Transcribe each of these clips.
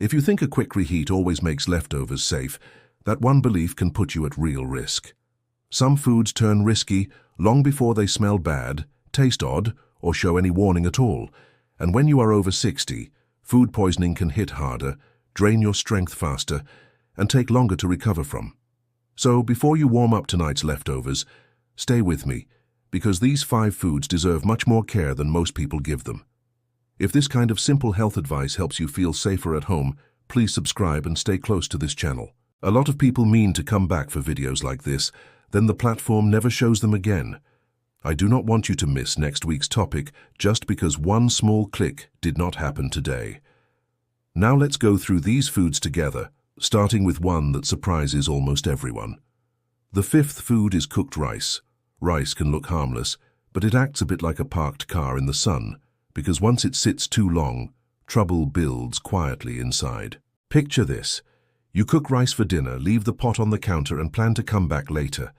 If you think a quick reheat always makes leftovers safe, that one belief can put you at real risk. Some foods turn risky long before they smell bad, taste odd, or show any warning at all. And when you are over 60, food poisoning can hit harder, drain your strength faster, and take longer to recover from. So before you warm up tonight's leftovers, stay with me, because these 5 foods deserve much more care than most people give them. If this kind of simple health advice helps you feel safer at home, please subscribe and stay close to this channel. A lot of people mean to come back for videos like this, then the platform never shows them again. I do not want you to miss next week's topic just because one small click did not happen today. Now let's go through these foods together, starting with one that surprises almost everyone. The 5th food is cooked rice. Rice can look harmless, but it acts a bit like a parked car in the sun, because once it sits too long, trouble builds quietly inside. Picture this. You cook rice for dinner, leave the pot on the counter and plan to come back later.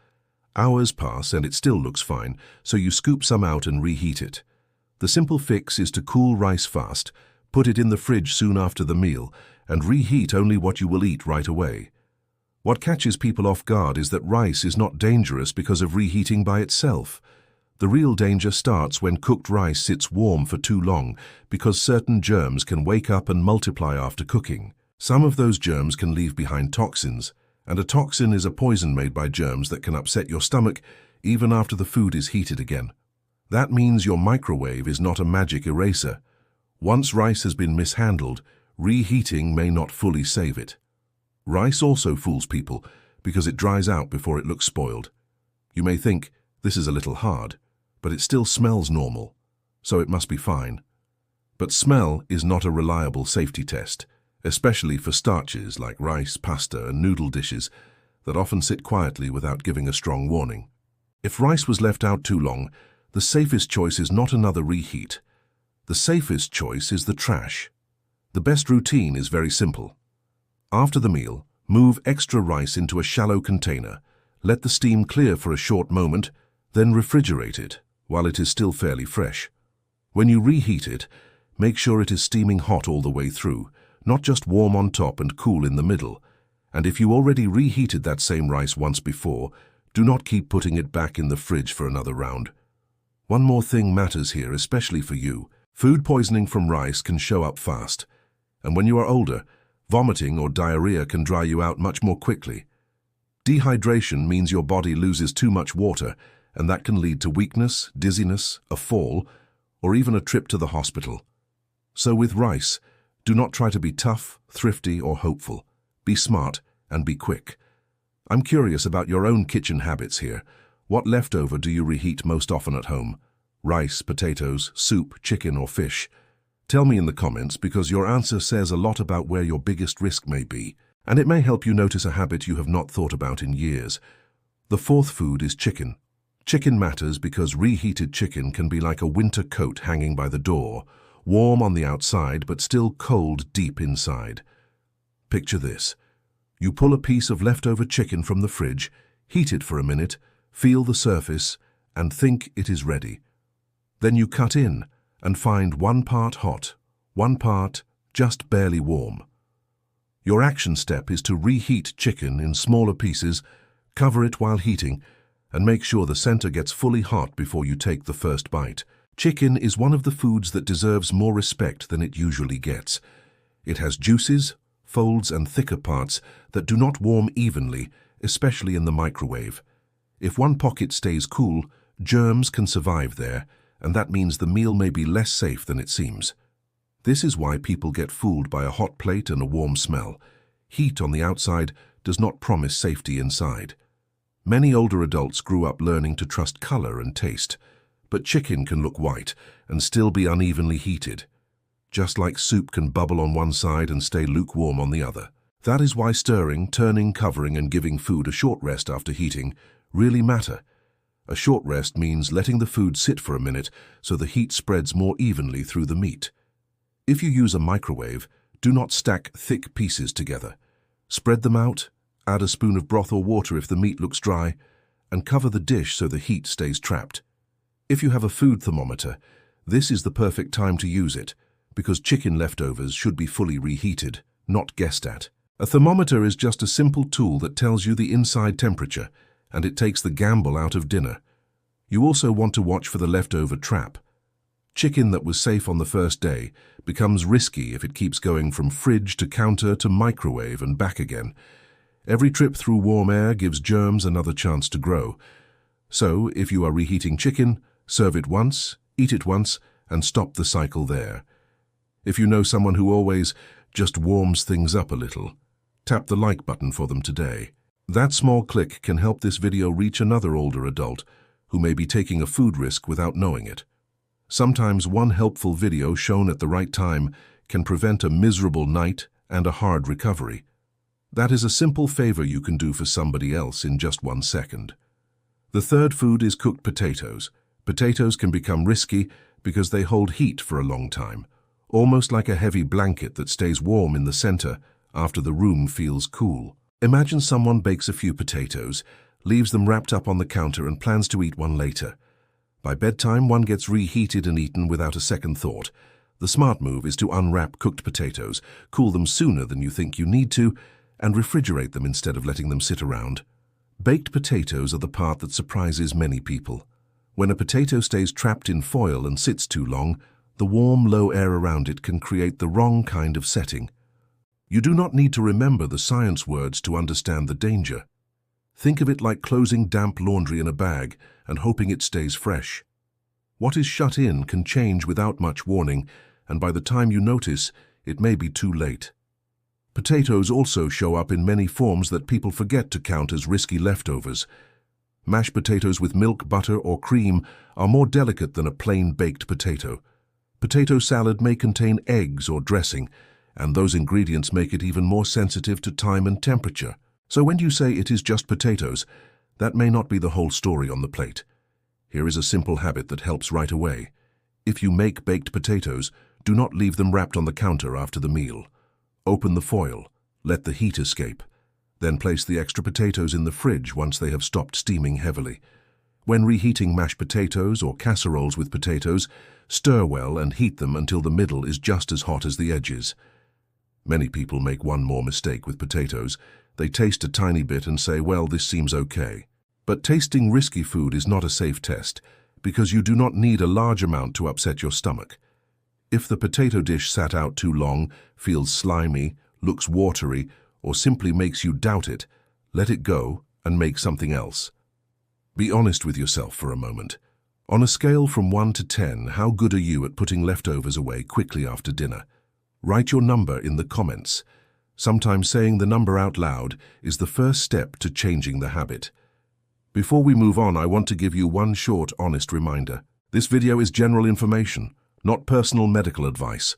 Hours pass and it still looks fine, so you scoop some out and reheat it. The simple fix is to cool rice fast, put it in the fridge soon after the meal, and reheat only what you will eat right away. What catches people off guard is that rice is not dangerous because of reheating by itself. The real danger starts when cooked rice sits warm for too long, because certain germs can wake up and multiply after cooking. Some of those germs can leave behind toxins, and a toxin is a poison made by germs that can upset your stomach even after the food is heated again. That means your microwave is not a magic eraser. Once rice has been mishandled, reheating may not fully save it. Rice also fools people because it dries out before it looks spoiled. You may think, this is a little hard, but it still smells normal, so it must be fine. But smell is not a reliable safety test, especially for starches like rice, pasta, and noodle dishes that often sit quietly without giving a strong warning. If rice was left out too long, the safest choice is not another reheat. The safest choice is the trash. The best routine is very simple. After the meal, move extra rice into a shallow container, let the steam clear for a short moment, then refrigerate it while it is still fairly fresh. When you reheat it, make sure it is steaming hot all the way through, not just warm on top and cool in the middle. And if you already reheated that same rice once before, do not keep putting it back in the fridge for another round. One more thing matters here, especially for you. Food poisoning from rice can show up fast, and when you are older, vomiting or diarrhea can dry you out much more quickly. Dehydration means your body loses too much water, and that can lead to weakness, dizziness, a fall, or even a trip to the hospital. So with rice, do not try to be tough, thrifty, or hopeful. Be smart and be quick. I'm curious about your own kitchen habits here. What leftover do you reheat most often at home? Rice, potatoes, soup, chicken, or fish? Tell me in the comments, because your answer says a lot about where your biggest risk may be, and it may help you notice a habit you have not thought about in years. The 4th food is chicken. Chicken matters because reheated chicken can be like a winter coat hanging by the door, warm on the outside but still cold deep inside. Picture this. You pull a piece of leftover chicken from the fridge, heat it for a minute, feel the surface, and think it is ready. Then you cut in and find 1 part hot, 1 part just barely warm. Your action step is to reheat chicken in smaller pieces, cover it while heating, and make sure the center gets fully hot before you take the first bite. Chicken is one of the foods that deserves more respect than it usually gets. It has juices, folds, and thicker parts that do not warm evenly, especially in the microwave. If one pocket stays cool, germs can survive there, and that means the meal may be less safe than it seems. This is why people get fooled by a hot plate and a warm smell. Heat on the outside does not promise safety inside. Many older adults grew up learning to trust color and taste, but chicken can look white and still be unevenly heated, just like soup can bubble on one side and stay lukewarm on the other. That is why stirring, turning, covering, and giving food a short rest after heating really matter. A short rest means letting the food sit for a minute so the heat spreads more evenly through the meat. If you use a microwave, do not stack thick pieces together. Spread them out, add a spoon of broth or water if the meat looks dry, and cover the dish so the heat stays trapped. If you have a food thermometer, this is the perfect time to use it, because chicken leftovers should be fully reheated, not guessed at. A thermometer is just a simple tool that tells you the inside temperature, and it takes the gamble out of dinner. You also want to watch for the leftover trap. Chicken that was safe on the first day becomes risky if it keeps going from fridge to counter to microwave and back again. Every trip through warm air gives germs another chance to grow. So, if you are reheating chicken, serve it once, eat it once, and stop the cycle there. If you know someone who always just warms things up a little, tap the like button for them today. That small click can help this video reach another older adult who may be taking a food risk without knowing it. Sometimes one helpful video shown at the right time can prevent a miserable night and a hard recovery. That is a simple favor you can do for somebody else in just 1 second. The third food is cooked potatoes. Potatoes can become risky because they hold heat for a long time, almost like a heavy blanket that stays warm in the center after the room feels cool. Imagine someone bakes a few potatoes, leaves them wrapped up on the counter and plans to eat one later. By bedtime, one gets reheated and eaten without a second thought. The smart move is to unwrap cooked potatoes, cool them sooner than you think you need to, and refrigerate them instead of letting them sit around. Baked potatoes are the part that surprises many people. When a potato stays trapped in foil and sits too long, the warm, low air around it can create the wrong kind of setting. You do not need to remember the science words to understand the danger. Think of it like closing damp laundry in a bag and hoping it stays fresh. What is shut in can change without much warning, and by the time you notice, it may be too late. Potatoes also show up in many forms that people forget to count as risky leftovers. Mashed potatoes with milk, butter, or cream are more delicate than a plain baked potato. Potato salad may contain eggs or dressing, and those ingredients make it even more sensitive to time and temperature. So when you say it is just potatoes, that may not be the whole story on the plate. Here is a simple habit that helps right away. If you make baked potatoes, do not leave them wrapped on the counter after the meal. Open the foil, let the heat escape. Then place the extra potatoes in the fridge once they have stopped steaming heavily. When reheating mashed potatoes or casseroles with potatoes, stir well and heat them until the middle is just as hot as the edges. Many people make one more mistake with potatoes. They taste a tiny bit and say, well, this seems okay. But tasting risky food is not a safe test, because you do not need a large amount to upset your stomach. If the potato dish sat out too long, feels slimy, looks watery, or simply makes you doubt it, let it go and make something else. Be honest with yourself for a moment. On a scale from 1 to 10, how good are you at putting leftovers away quickly after dinner? Write your number in the comments. Sometimes saying the number out loud is the first step to changing the habit. Before we move on, I want to give you one short, honest reminder. This video is general information, not personal medical advice.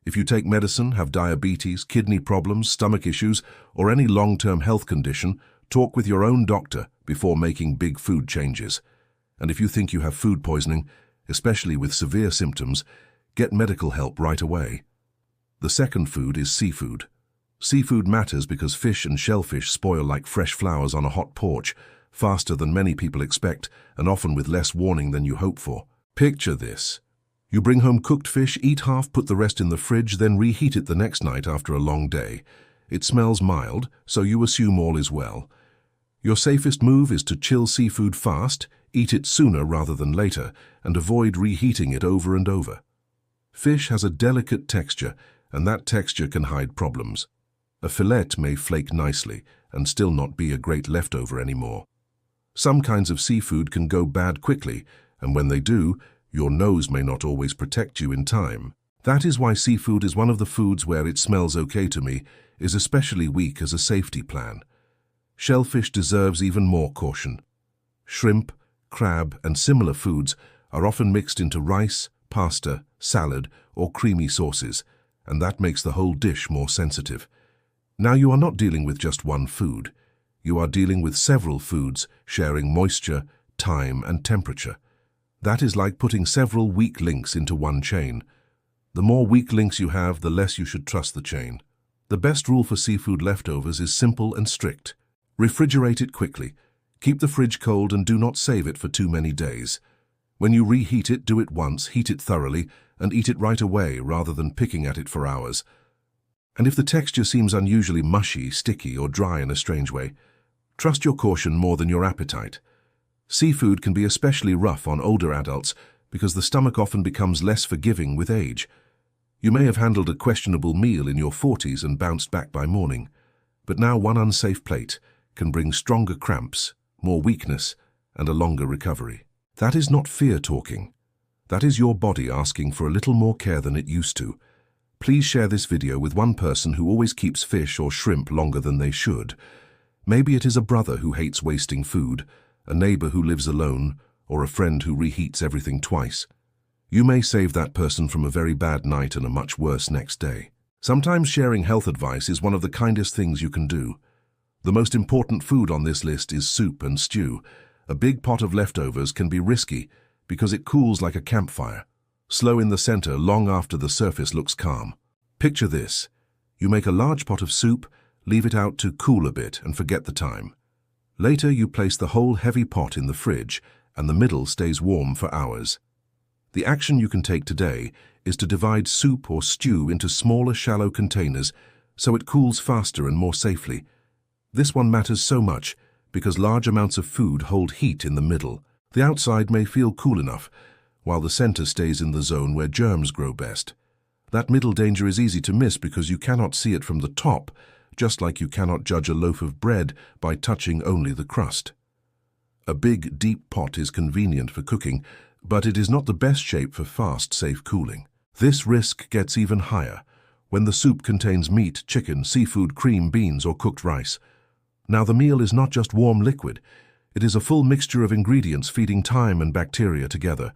If you take medicine, have diabetes, kidney problems, stomach issues, or any long-term health condition, talk with your own doctor before making big food changes. And if you think you have food poisoning, especially with severe symptoms, get medical help right away. The second food is seafood. Seafood matters because fish and shellfish spoil like fresh flowers on a hot porch, faster than many people expect and often with less warning than you hope for. Picture this. You bring home cooked fish, eat half, put the rest in the fridge, then reheat it the next night after a long day. It smells mild, so you assume all is well. Your safest move is to chill seafood fast, eat it sooner rather than later, and avoid reheating it over and over. Fish has a delicate texture, and that texture can hide problems. A fillet may flake nicely and still not be a great leftover anymore. Some kinds of seafood can go bad quickly, and when they do, your nose may not always protect you in time. That is why seafood is one of the foods where it smells okay to me is especially weak as a safety plan. Shellfish deserves even more caution. Shrimp, crab, and similar foods are often mixed into rice, pasta, salad, or creamy sauces, and that makes the whole dish more sensitive. Now you are not dealing with just one food. You are dealing with several foods sharing moisture, time, and temperature. That is like putting several weak links into one chain. The more weak links you have, the less you should trust the chain. The best rule for seafood leftovers is simple and strict. Refrigerate it quickly. Keep the fridge cold and do not save it for too many days. When you reheat it, do it once, heat it thoroughly, and eat it right away rather than picking at it for hours. And if the texture seems unusually mushy, sticky, or dry in a strange way, trust your caution more than your appetite. Seafood can be especially rough on older adults because the stomach often becomes less forgiving with age. You may have handled a questionable meal in your 40s and bounced back by morning, but now one unsafe plate can bring stronger cramps, more weakness, and a longer recovery. That is not fear talking. That is your body asking for a little more care than it used to. Please share this video with one person who always keeps fish or shrimp longer than they should. Maybe it is a brother who hates wasting food, a neighbor who lives alone, or a friend who reheats everything twice. You may save that person from a very bad night and a much worse next day. Sometimes sharing health advice is one of the kindest things you can do. The most important food on this list is soup and stew. A big pot of leftovers can be risky because it cools like a campfire, slow in the center long after the surface looks calm. Picture this. You make a large pot of soup, leave it out to cool a bit and forget the time. Later you place the whole heavy pot in the fridge and the middle stays warm for hours. The action you can take today is to divide soup or stew into smaller, shallow containers so it cools faster and more safely. This one matters so much because large amounts of food hold heat in the middle. The outside may feel cool enough, while the center stays in the zone where germs grow best. That middle danger is easy to miss because you cannot see it from the top, just like you cannot judge a loaf of bread by touching only the crust. A big, deep pot is convenient for cooking, but it is not the best shape for fast, safe cooling. This risk gets even higher when the soup contains meat, chicken, seafood, cream, beans, or cooked rice. Now, the meal is not just warm liquid. It is a full mixture of ingredients feeding time and bacteria together.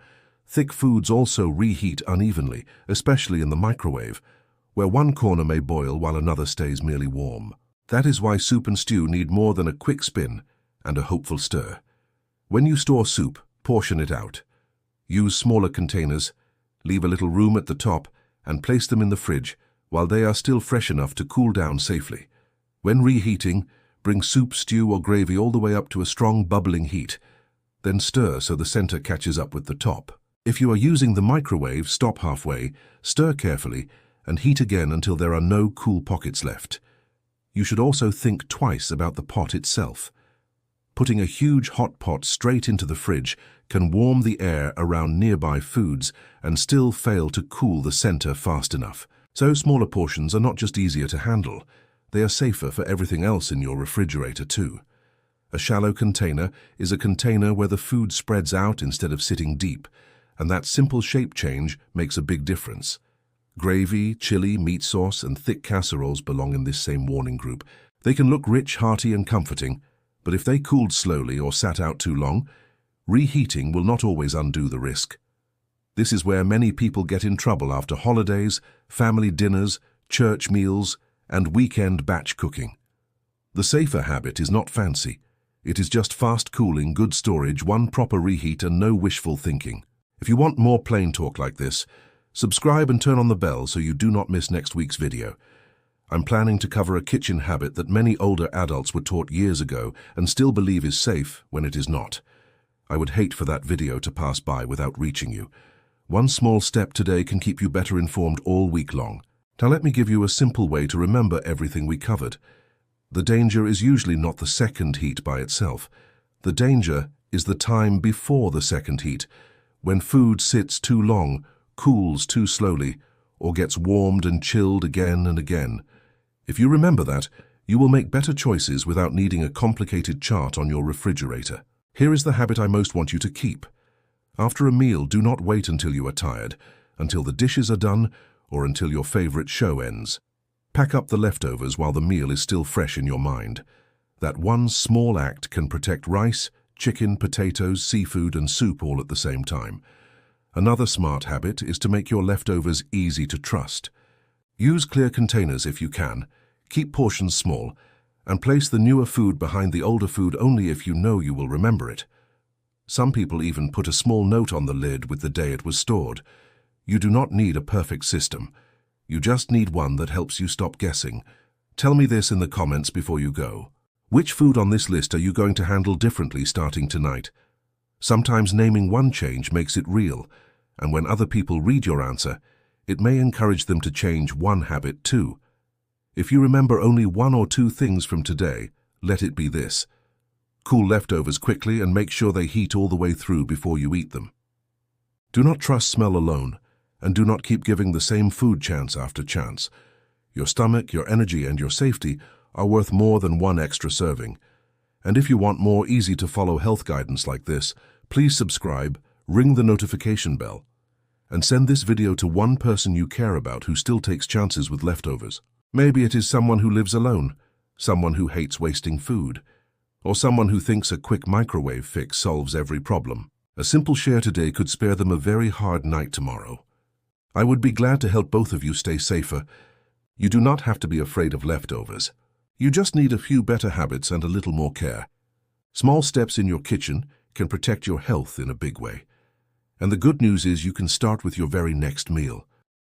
Thick foods also reheat unevenly, especially in the microwave, where one corner may boil while another stays merely warm. That is why soup and stew need more than a quick spin and a hopeful stir. When you store soup, portion it out. Use smaller containers, leave a little room at the top, and place them in the fridge while they are still fresh enough to cool down safely. When reheating, bring soup, stew, or gravy all the way up to a strong bubbling heat. Then stir so the center catches up with the top. If you are using the microwave, stop halfway, stir carefully, and heat again until there are no cool pockets left. You should also think twice about the pot itself. Putting a huge hot pot straight into the fridge can warm the air around nearby foods and still fail to cool the center fast enough. So smaller portions are not just easier to handle, they are safer for everything else in your refrigerator too. A shallow container is a container where the food spreads out instead of sitting deep, and that simple shape change makes a big difference. Gravy, chili, meat sauce, and thick casseroles belong in this same warning group. They can look rich, hearty, and comforting, but if they cooled slowly or sat out too long, reheating will not always undo the risk. This is where many people get in trouble after holidays, family dinners, church meals, and weekend batch cooking. The safer habit is not fancy. It is just fast cooling, good storage, one proper reheat, and no wishful thinking. If you want more plain talk like this, subscribe and turn on the bell so you do not miss next week's video. I'm planning to cover a kitchen habit that many older adults were taught years ago and still believe is safe when it is not. I would hate for that video to pass by without reaching you. One small step today can keep you better informed all week long. Now let me give you a simple way to remember everything we covered. The danger is usually not the second heat by itself. The danger is the time before the second heat, when food sits too long, cools too slowly, or gets warmed and chilled again and again. If you remember that, you will make better choices without needing a complicated chart on your refrigerator. Here is the habit I most want you to keep. After a meal, do not wait until you are tired, until the dishes are done, or until your favorite show ends. Pack up the leftovers while the meal is still fresh in your mind. That one small act can protect rice, chicken, potatoes, seafood, and soup all at the same time. Another smart habit is to make your leftovers easy to trust. Use clear containers if you can, keep portions small, and place the newer food behind the older food only if you know you will remember it. Some people even put a small note on the lid with the day it was stored. You do not need a perfect system. You just need one that helps you stop guessing. Tell me this in the comments before you go. Which food on this list are you going to handle differently starting tonight? Sometimes naming one change makes it real, and when other people read your answer, it may encourage them to change one habit too. If you remember only one or two things from today, let it be this. Cool leftovers quickly and make sure they heat all the way through before you eat them. Do not trust smell alone, and do not keep giving the same food chance after chance. Your stomach, your energy, and your safety are worth more than one extra serving. And if you want more easy-to-follow health guidance like this, please subscribe, ring the notification bell, and send this video to one person you care about who still takes chances with leftovers. Maybe it is someone who lives alone, someone who hates wasting food, or someone who thinks a quick microwave fix solves every problem. A simple share today could spare them a very hard night tomorrow. I would be glad to help both of you stay safer. You do not have to be afraid of leftovers. You just need a few better habits and a little more care. Small steps in your kitchen can protect your health in a big way. And the good news is you can start with your very next meal.